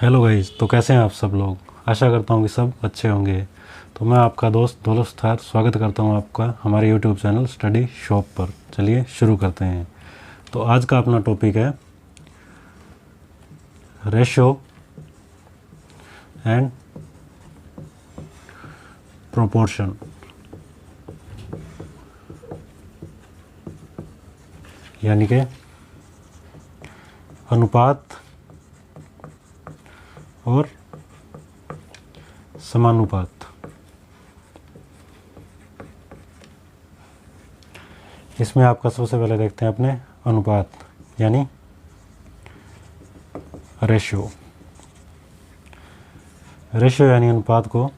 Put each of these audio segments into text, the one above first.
Hello guys, तो कैसे हैं आप सब लोग। आशा करता हूँ कि सब अच्छे होंगे। तो मैं आपका दोस्त दौलत थार स्वागत करता हूँ आपका हमारे यूट्यूब चैनल स्टडी शॉप पर। चलिए शुरू करते हैं। तो आज का अपना टॉपिक है रेशो एंड प्रोपोर्शन। यानी कि अनुपात और समानुपात। इसमें आपका सबसे पहले देखते हैं अपने अनुपात यानी रेशियो। रेशियो यानी अनुपात को,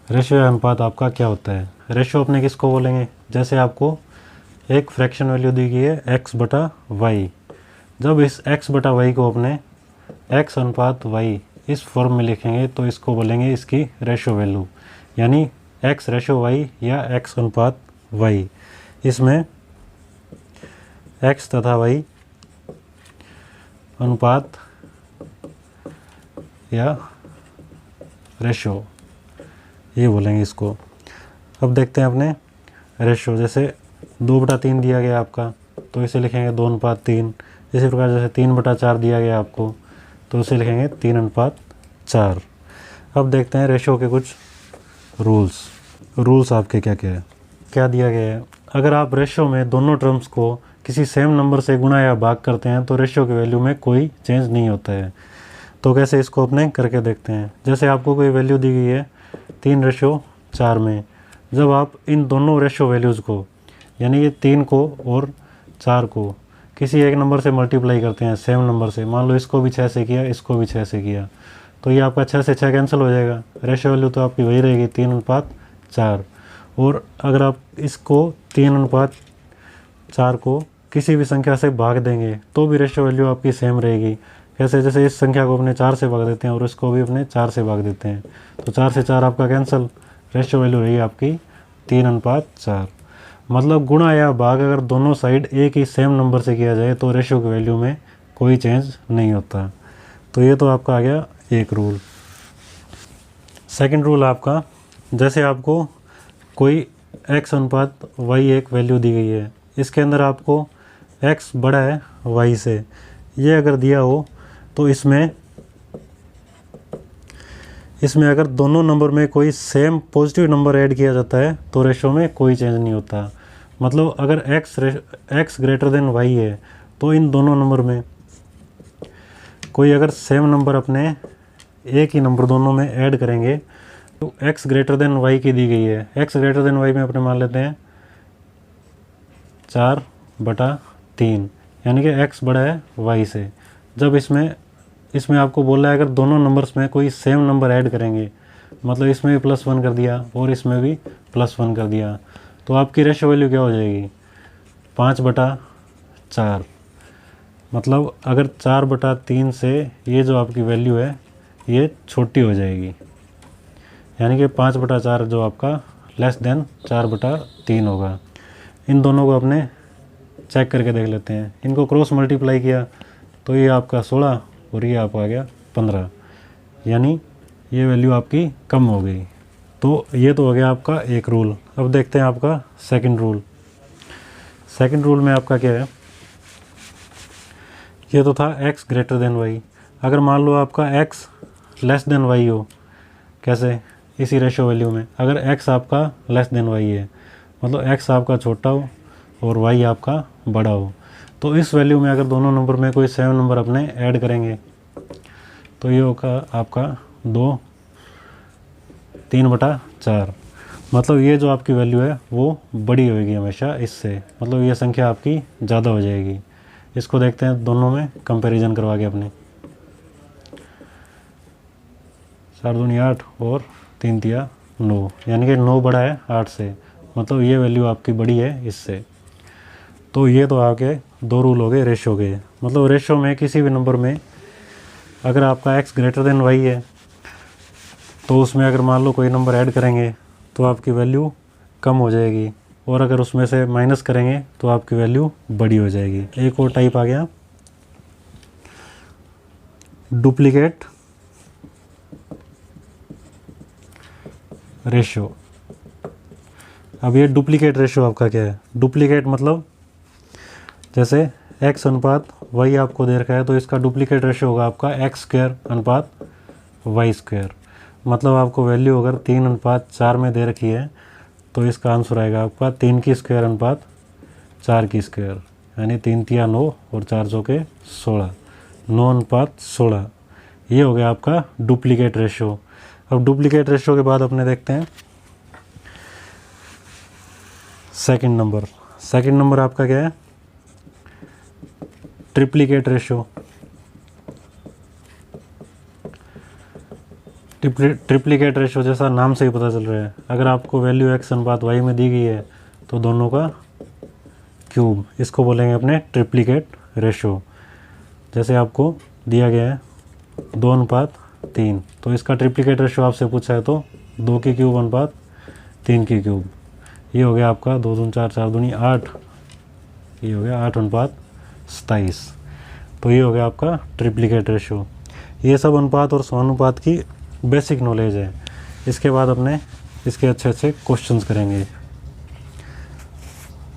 रेशियो या अनुपात आपका क्या होता है। रेशियो अपने किसको बोलेंगे, जैसे आपको एक फ्रैक्शन वैल्यू दी गई है x बटा वाई। जब इस x बटा वाई को अपने x अनुपात y इस फॉर्म में लिखेंगे तो इसको बोलेंगे इसकी रेशियो वैल्यू, यानी x रेशियो y या x अनुपात y। इसमें x तथा y अनुपात या रेशियो ये बोलेंगे इसको। अब देखते हैं अपने रेशियो। जैसे 2/3 दिया गया आपका तो इसे लिखेंगे 2:3। इसी प्रकार जैसे 3/4 दिया गया आपको तो इसे लिखेंगे 3:4। अब देखते हैं रेशियो के कुछ रूल्स आपके क्या क्या है। क्या दिया गया है, अगर आप रेशियो में दोनों टर्म्स को किसी सेम नंबर से गुणा या भाग करते हैं तो रेशियो की वैल्यू में कोई चेंज नहीं होता है। तो कैसे इसको अपने करके देखते हैं। जैसे आपको कोई वैल्यू दी गई है 3:4 में, जब आप इन दोनों रेशियो वैल्यूज़ को यानी ये 3 को और 4 को किसी एक नंबर से मल्टीप्लाई करते हैं सेम नंबर से, मान लो इसको भी 6 से किया, इसको भी 6 से किया, तो ये आपका 6 से 6 कैंसिल हो जाएगा। रेशियो वैल्यू तो आपकी वही रहेगी 3:4। और अगर आप इसको 3:4 को किसी भी संख्या से भाग देंगे तो भी रेशियो वैल्यू आपकी सेम रहेगी। कैसे, जैसे इस संख्या को अपने 4 से भाग देते हैं और इसको भी अपने 4 से भाग देते हैं तो 4 से 4 आपका कैंसिल, रेशियो वैल्यू रही आपकी 3:4। मतलब गुणा या भाग अगर दोनों साइड एक ही सेम नंबर से किया जाए तो रेशियो की वैल्यू में कोई चेंज नहीं होता। तो ये तो आपका आ गया एक रूल। सेकंड रूल आपका, जैसे आपको कोई x अनुपात y एक वैल्यू दी गई है, इसके अंदर आपको x बड़ा है y से, ये अगर दिया हो तो इसमें अगर दोनों नंबर में कोई सेम पॉजिटिव नंबर ऐड किया जाता है तो रेशियो में कोई चेंज नहीं होता। मतलब अगर x ग्रेटर देन y है तो इन दोनों नंबर में कोई अगर सेम नंबर अपने एक ही नंबर दोनों में ऐड करेंगे तो x ग्रेटर देन y की दी गई है, x ग्रेटर देन y में अपने मान लेते हैं 4/3, यानी कि x बड़ा है y से। जब इसमें आपको बोल रहा है अगर दोनों नंबर्स में कोई सेम नंबर ऐड करेंगे, मतलब इसमें भी +1 कर दिया और इसमें भी +1 कर दिया, तो आपकी रेशियो वैल्यू क्या हो जाएगी 5/4। मतलब अगर 4/3 से ये जो आपकी वैल्यू है ये छोटी हो जाएगी, यानी कि 5/4 जो आपका लेस देन 4/3 होगा। इन दोनों को अपने चेक करके देख लेते हैं। इनको क्रॉस मल्टीप्लाई किया तो ये आपका 16 और ये आपका आ गया 15, यानी ये वैल्यू आपकी कम हो गई। तो ये तो हो गया आपका एक रूल। अब देखते हैं आपका सेकंड रूल। सेकंड रूल में आपका क्या है, ये तो था x ग्रेटर देन y। अगर मान लो आपका x लेस देन y हो, कैसे, इसी रेशियो वैल्यू में अगर x आपका लेस देन y है, मतलब x आपका छोटा हो और y आपका बड़ा हो, तो इस वैल्यू में अगर दोनों नंबर में कोई सेम नंबर अपने ऐड करेंगे तो ये होगा आपका 3/4। मतलब ये जो आपकी वैल्यू है वो बड़ी होगी हमेशा इससे, मतलब ये संख्या आपकी ज़्यादा हो जाएगी। इसको देखते हैं दोनों में कंपैरिजन करवा के अपने 4 दूनी 8 और 3 तिया 9, यानी कि 9 बड़ा है 8 से, मतलब ये वैल्यू आपकी बड़ी है इससे। तो ये तो आगे 2 रूल हो गए रेशियो के। मतलब रेशियो में किसी भी नंबर में अगर आपका x ग्रेटर देन y है तो उसमें अगर मान लो कोई नंबर ऐड करेंगे तो आपकी वैल्यू कम हो जाएगी, और अगर उसमें से माइनस करेंगे तो आपकी वैल्यू बड़ी हो जाएगी। एक और टाइप आ गया डुप्लीकेट रेशो। अब ये डुप्लीकेट रेशो आपका क्या है? डुप्लीकेट मतलब जैसे x अनुपात y आपको दे रखा है, तो इसका डुप्लीकेट रेशो होगा आपका x स्क्वायर अनुपात y स्क्वायर। मतलब आपको वैल्यू अगर 3:4 में दे रखी है तो इसका आंसर आएगा आपका 3 की स्क्वायर अनुपात 4 की स्क्वायर, यानी 3 तिया 9 और 4 चौके 16, 9:16। ये हो गया आपका डुप्लीकेट रेशो। अब डुप्लीकेट रेशो के बाद अपने देखते हैं सेकंड नंबर। सेकंड नंबर आपका क्या है? Triplicate ratio. ट्रिप्लीकेट रेशो जैसा नाम से ही पता चल रहा है, अगर आपको वैल्यू x अनुपात y में दी गई है तो दोनों का क्यूब, इसको बोलेंगे अपने ट्रिप्लीकेट रेशो। जैसे आपको दिया गया है 2:3, तो इसका ट्रिप्लीकेट रेशो आपसे पूछा है तो 2 की क्यूब अनुपात 3 की क्यूब। ये हो गया आपका 2 दूनी 4, 4 दूनी 8, ये हो गया 8:27। तो ये हो गया आपका ट्रिप्लीकेट रेशो। ये सब अनुपात और समानुपात की बेसिक नॉलेज है। इसके बाद अपने इसके अच्छे अच्छे क्वेश्चंस करेंगे।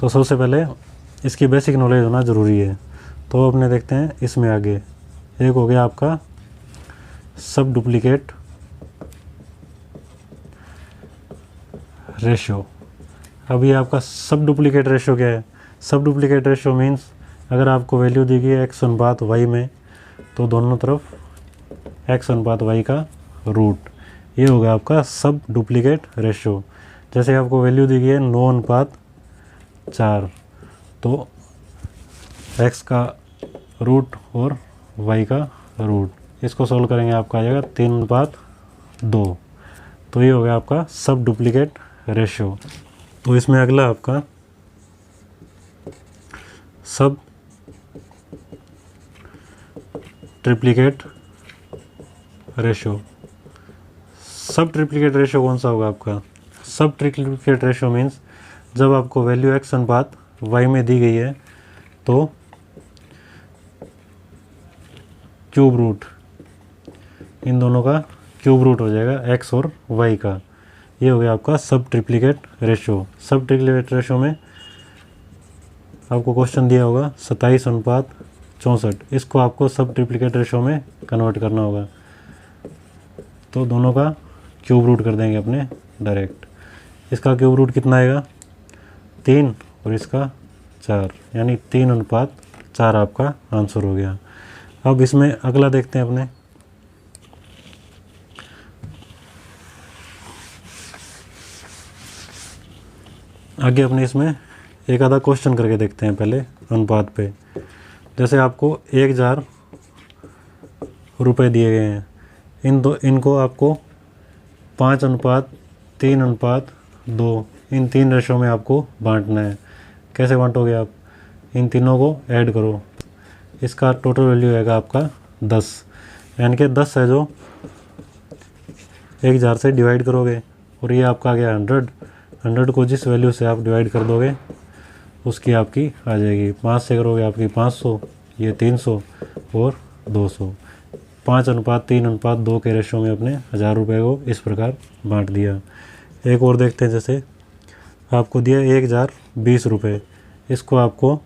तो सबसे पहले इसकी बेसिक नॉलेज होना ज़रूरी है। तो अपने देखते हैं इसमें आगे। एक हो गया आपका सब डुप्लीकेट रेशो। अभी आपका सब डुप्लीकेट रेशो क्या है? सब डुप्लीकेट रेशो मीन्स अगर आपको वैल्यू दी गई है x अनुपात y में, तो दोनों तरफ x अनुपात y का रूट। ये होगा आपका सब डुप्लीकेट रेशो। जैसे आपको वैल्यू दी गई है 9:4, तो x का रूट और y का रूट, इसको सॉल्व करेंगे आपका आ जाएगा 3:2। तो ये हो गया आपका सब डुप्लीकेट रेशो। तो इसमें अगला आपका सब ट्रिप्लीकेट रेशो। सब ट्रिप्लीकेट रेशो कौन सा होगा आपका? सब ट्रिप्लीकेट रेशो मीन्स जब आपको वैल्यू x अनुपात y में दी गई है तो क्यूब रूट, इन दोनों का क्यूब रूट हो जाएगा x और y का। ये हो गया आपका सब ट्रिप्लीकेट रेशो। सब ट्रिप्लीकेट रेशो में आपको क्वेश्चन दिया होगा 27:64, इसको आपको सब ट्रिप्लीकेट रेशो में कन्वर्ट करना होगा। तो दोनों का क्यूब रूट कर देंगे अपने डायरेक्ट। इसका क्यूब रूट कितना आएगा? 3 और इसका 4, यानी 3:4 आपका आंसर हो गया। अब इसमें अगला देखते हैं अपने। आगे अपने इसमें एक आधा क्वेश्चन करके देखते हैं पहले अनुपात पे। जैसे आपको 1000 रुपये दिए गए हैं, इनको आपको 5:3:2 इन 3 रेशो में आपको बांटना है। कैसे बांटोगे आप? इन तीनों को ऐड करो, इसका टोटल वैल्यू आएगा आपका 10, यानी कि 10 है जो 1000 से डिवाइड करोगे, और ये आपका आ गया 100 को जिस वैल्यू से आप डिवाइड कर दोगे उसकी आपकी आ जाएगी। 5 से करोगे आपकी 500, ये 300 और 200। 5:3:2 के रेशो में अपने 1000 रुपये को इस प्रकार बांट दिया। एक और देखते हैं। जैसे आपको दिया 1020 रुपये, इसको आपको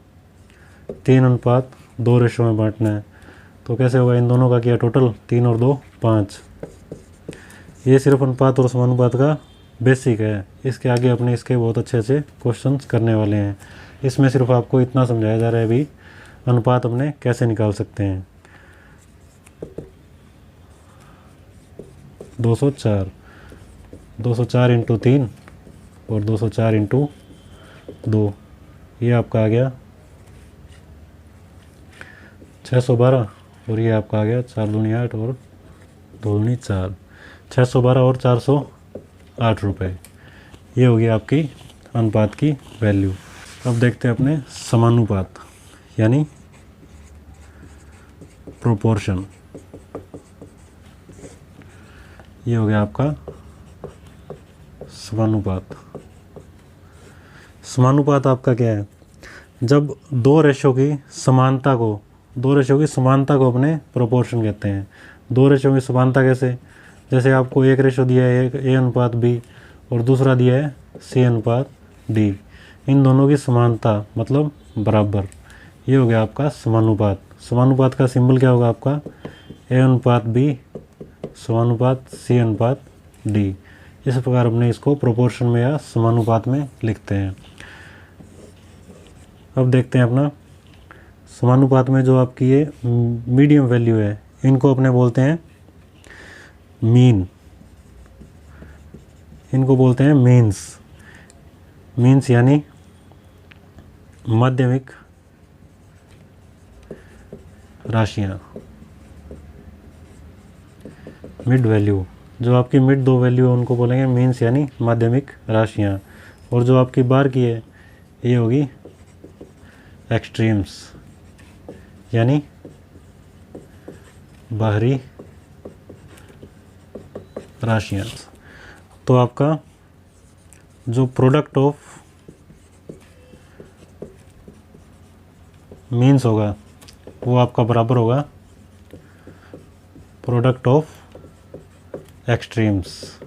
3:2 रेशो में बांटना है। तो कैसे होगा? इन दोनों का किया टोटल, 3 और 2 5। ये सिर्फ अनुपात और समानुपात का बेसिक है। इसके आगे अपने इसके बहुत अच्छे अच्छे क्वेश्चंस करने वाले हैं। इसमें सिर्फ आपको इतना समझाया जा रहा है अभी अनुपात अपने कैसे निकाल सकते हैं। 204 × 3 और 204 × 2, ये आपका आ गया 612, और ये आपका आ गया 4 दूनी 8 और 2 दूनी 4, 612 और 408 रुपये। ये होगी आपकी अनुपात की वैल्यू। अब देखते हैं अपने समानुपात यानी प्रोपोर्शन। ये हो गया आपका समानुपात। समानुपात आपका क्या है? जब दो रेशो की समानता को दो रेशियो की समानता को अपने प्रोपोर्शन कहते हैं। दो रेशियो की समानता कैसे, जैसे आपको एक रेशियो दिया है A अनुपात B और दूसरा दिया है C अनुपात D, इन दोनों की समानता मतलब बराबर, ये हो गया आपका समानुपात। समानुपात का सिंबल क्या होगा आपका, A अनुपात B समानुपात C अनुपात D। इस प्रकार अपने इसको प्रोपोर्शन में या समानुपात में लिखते हैं। अब देखते हैं अपना समानुपात में जो आपकी ये मीडियम वैल्यू है, इनको अपने बोलते हैं मीन, इनको बोलते हैं मीन्स। मीन्स यानी माध्यमिक राशियाँ, मिड वैल्यू, जो आपकी मिड दो वैल्यू है उनको बोलेंगे मीन्स यानी माध्यमिक राशियाँ। और जो आपकी बार की है ये होगी एक्सट्रीम्स यानी बाहरी राशियाँ। तो आपका जो प्रोडक्ट ऑफ मीन्स होगा वो आपका बराबर होगा प्रोडक्ट ऑफ एक्सट्रीम्स,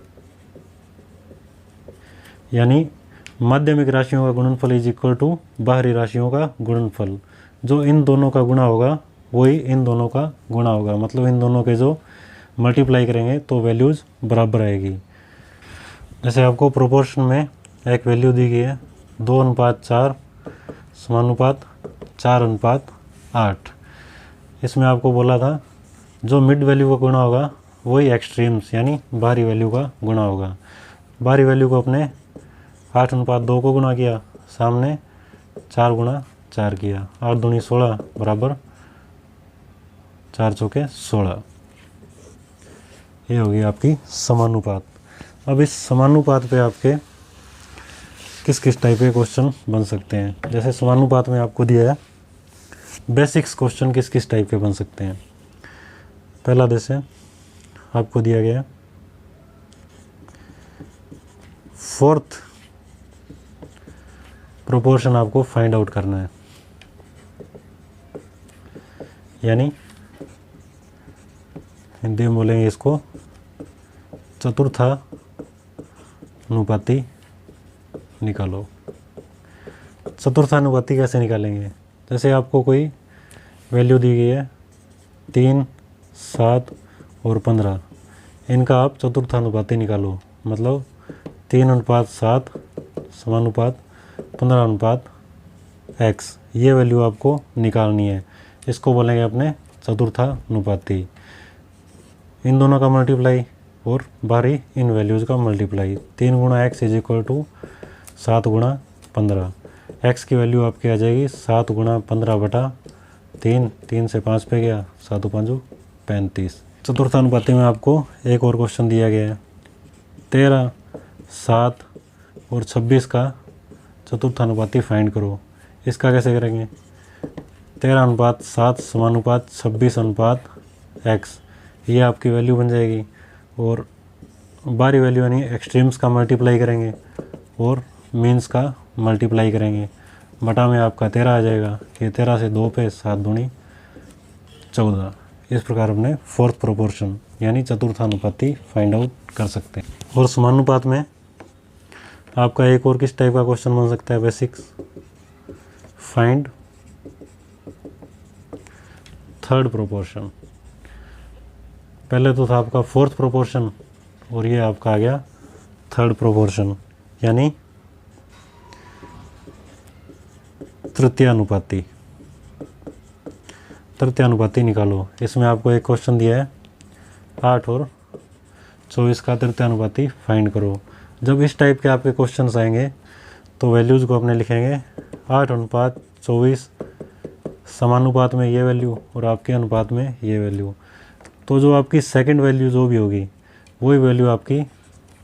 यानी माध्यमिक राशियों का गुणनफल इज इक्वल टू बाहरी राशियों का गुणनफल। जो इन दोनों का गुणा होगा वही इन दोनों का गुणा होगा, मतलब इन दोनों के जो मल्टीप्लाई करेंगे तो वैल्यूज़ बराबर आएगी। जैसे आपको प्रोपोर्शन में एक वैल्यू दी गई है 2:4 समानुपात 4:8। इसमें आपको बोला था जो मिड वैल्यू का गुणा होगा वही एक्सट्रीम्स यानी बाहरी वैल्यू का गुणा होगा। बाहरी वैल्यू को अपने 8:2 को गुणा किया, सामने 4 × 4 किया, 8 दूनी 16 बराबर 4 चौके 16। ये होगी आपकी समानुपात। अब इस समानुपात पे आपके किस किस टाइप के क्वेश्चन बन सकते हैं, जैसे समानुपात में आपको दिया है बेसिक्स क्वेश्चन किस किस टाइप के बन सकते हैं। पहला जैसे आपको दिया गया फोर्थ प्रोपोर्शन आपको फाइंड आउट करना है, यानी हिंदी में बोलेंगे इसको चतुर्थानुपाती निकालो। चतुर्थानुपाती कैसे निकालेंगे, जैसे आपको कोई वैल्यू दी गई है 3, 7 और 15, इनका आप चतुर्थानुपाती निकालो, मतलब 3:7 समानुपात 15:x, ये वैल्यू आपको निकालनी है। इसको बोलेंगे अपने चतुर्थानुपाती। इन दोनों का मल्टीप्लाई और बाहरी इन वैल्यूज़ का मल्टीप्लाई, 3 × x = 7 × 15। x की वैल्यू आपकी आ जाएगी 7 × 15/3, 3 से 5 पे गया, 7 5 35। चतुर्थानुपाती में आपको एक और क्वेश्चन दिया गया है 13, 7 और 26 का चतुर्थानुपाती फाइंड करो। इसका कैसे करेंगे, 13:7 समानुपात 26:x, ये आपकी वैल्यू बन जाएगी। और बाहरी वैल्यू यानी एक्सट्रीम्स का मल्टीप्लाई करेंगे और मीन्स का मल्टीप्लाई करेंगे, बटा में आपका 13 आ जाएगा। ये 13 से 2 पे 7 दूनी 14। इस प्रकार अपने फोर्थ प्रोपोर्शन यानी चतुर्थानुपाती फाइंड आउट कर सकते हैं। और समानुपात में आपका एक और किस टाइप का क्वेश्चन बन सकता है, बेसिक्स फाइंड थर्ड प्रोपोर्शन। पहले तो था आपका फोर्थ प्रोपोर्शन और ये आपका आ गया थर्ड प्रोपोर्शन यानी तृतीयानुपाती। तृतीयानुपाती निकालो। इसमें आपको एक क्वेश्चन दिया है 8 और 24 का तृतीयानुपाती फाइंड करो। जब इस टाइप के आपके क्वेश्चंस आएंगे तो वैल्यूज़ को अपने लिखेंगे 8:24 समानुपात में ये वैल्यू और आपके अनुपात में ये वैल्यू। तो जो आपकी सेकंड वैल्यू जो भी होगी वही वैल्यू आपकी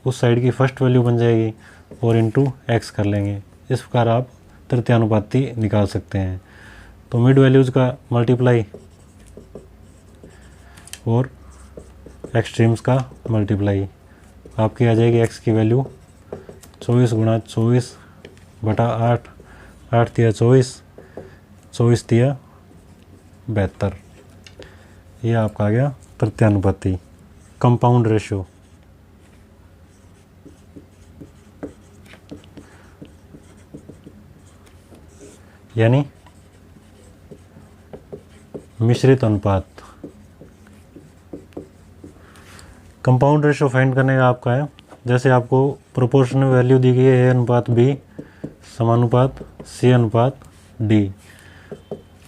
उस साइड की फर्स्ट वैल्यू बन जाएगी और इनटू x कर लेंगे। इस प्रकार आप तृतीयानुपाती निकाल सकते हैं। तो मिड वैल्यूज़ का मल्टीप्लाई और एक्सट्रीम्स का मल्टीप्लाई, आपकी आ जाएगी x की वैल्यू 24 × 24/8, 8 × 24, 24 × 72। ये आपका आ गया तृतीयानुपाती कंपाउंड रेशो। यानी मिश्रित अनुपात। कंपाउंड रेशो फाइंड करने का आपका है, जैसे आपको प्रोपोर्शनल वैल्यू दी गई है ए अनुपात बी समानुपात सी अनुपात डी।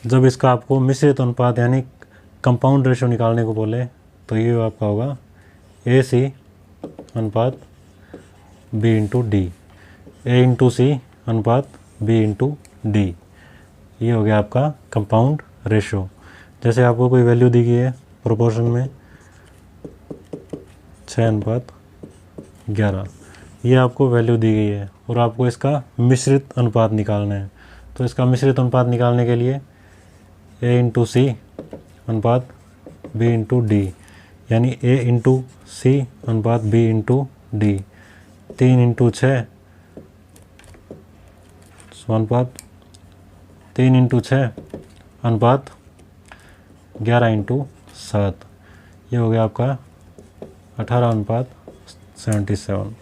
जब इसका आपको मिश्रित अनुपात यानी कंपाउंड रेशो निकालने को बोले तो ये आपका होगा ए सी अनुपात बी इंटू डी, ए इंटू सी अनुपात बी इंटू डी। ये हो गया आपका कंपाउंड रेशो। जैसे आपको कोई वैल्यू दी गई है प्रोपोर्शन में 6:11, ये आपको वैल्यू दी गई है और आपको इसका मिश्रित अनुपात निकालना है। तो इसका मिश्रित अनुपात निकालने के लिए ए इंटू सी अनुपात बी इंटू डी, यानी ए इंटू सी अनुपात बी इंटू डी, 3 इंटू 6 अनुपात 3 इंटू 6 अनुपात 11 इंटू 7। ये हो गया आपका 18:77।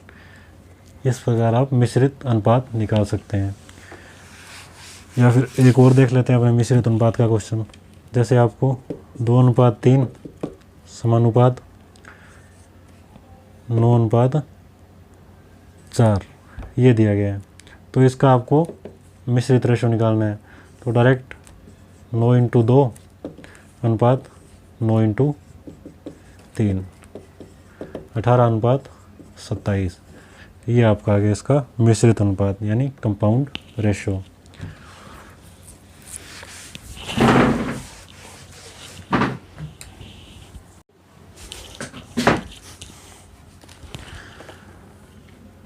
इस प्रकार आप मिश्रित अनुपात निकाल सकते हैं। या फिर एक और देख लेते हैं अपने मिश्रित अनुपात का क्वेश्चन। जैसे आपको 2:3 समानुपात 9:4 ये दिया गया है, तो इसका आपको मिश्रित रेशो निकालना है। तो डायरेक्ट 9 इंटू 2 अनुपात 9 इंटू 3, 18:27। ये आपका आ गया इसका मिश्रित अनुपात यानी कंपाउंड रेशो।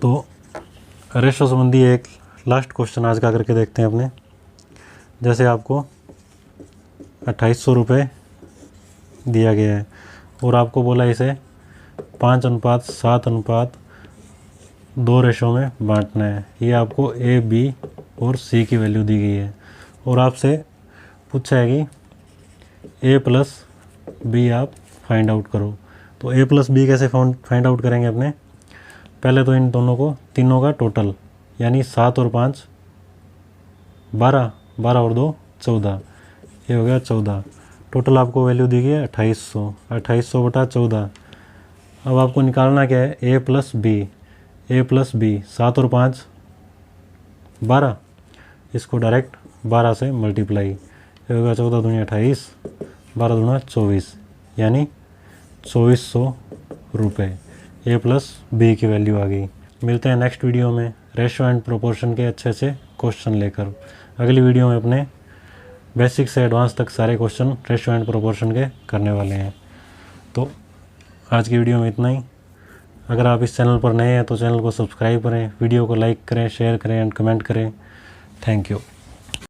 तो रेशो संबंधी एक लास्ट क्वेश्चन आज का करके देखते हैं अपने। जैसे आपको 2800 रुपये दिया गया है और आपको बोला इसे 5:7:2 रेशो में बांटना है। ये आपको ए बी और सी की वैल्यू दी गई है और आपसे पूछा है कि ए प्लस बी आप फाइंड आउट करो। तो ए प्लस बी कैसे फाइंड आउट करेंगे अपने? पहले तो इन दोनों को तीनों का टोटल यानी 7 और 5 12, 12 और 2 14, ये हो गया 14। टोटल आपको वैल्यू दी गई है 2800, 2800 बटा 14। अब आपको निकालना क्या है? ए प्लस बी, ए प्लस बी 7 और 5 12, इसको डायरेक्ट 12 से मल्टीप्लाई, ये होगा 14 दूनी 28, 12 दूना 24, यानी 2400 रुपये। ए प्लस बी की वैल्यू आ गई। मिलते हैं नेक्स्ट वीडियो में रेशो एंड प्रोपोर्शन के अच्छे से क्वेश्चन लेकर। अगली वीडियो में अपने बेसिक से एडवांस तक सारे क्वेश्चन रेशो एंड प्रोपोर्शन के करने वाले हैं। तो आज की वीडियो में इतना ही। अगर आप इस चैनल पर नए हैं तो चैनल को सब्सक्राइब करें, वीडियो को लाइक करें, शेयर करें एंड कमेंट करें। Thank you.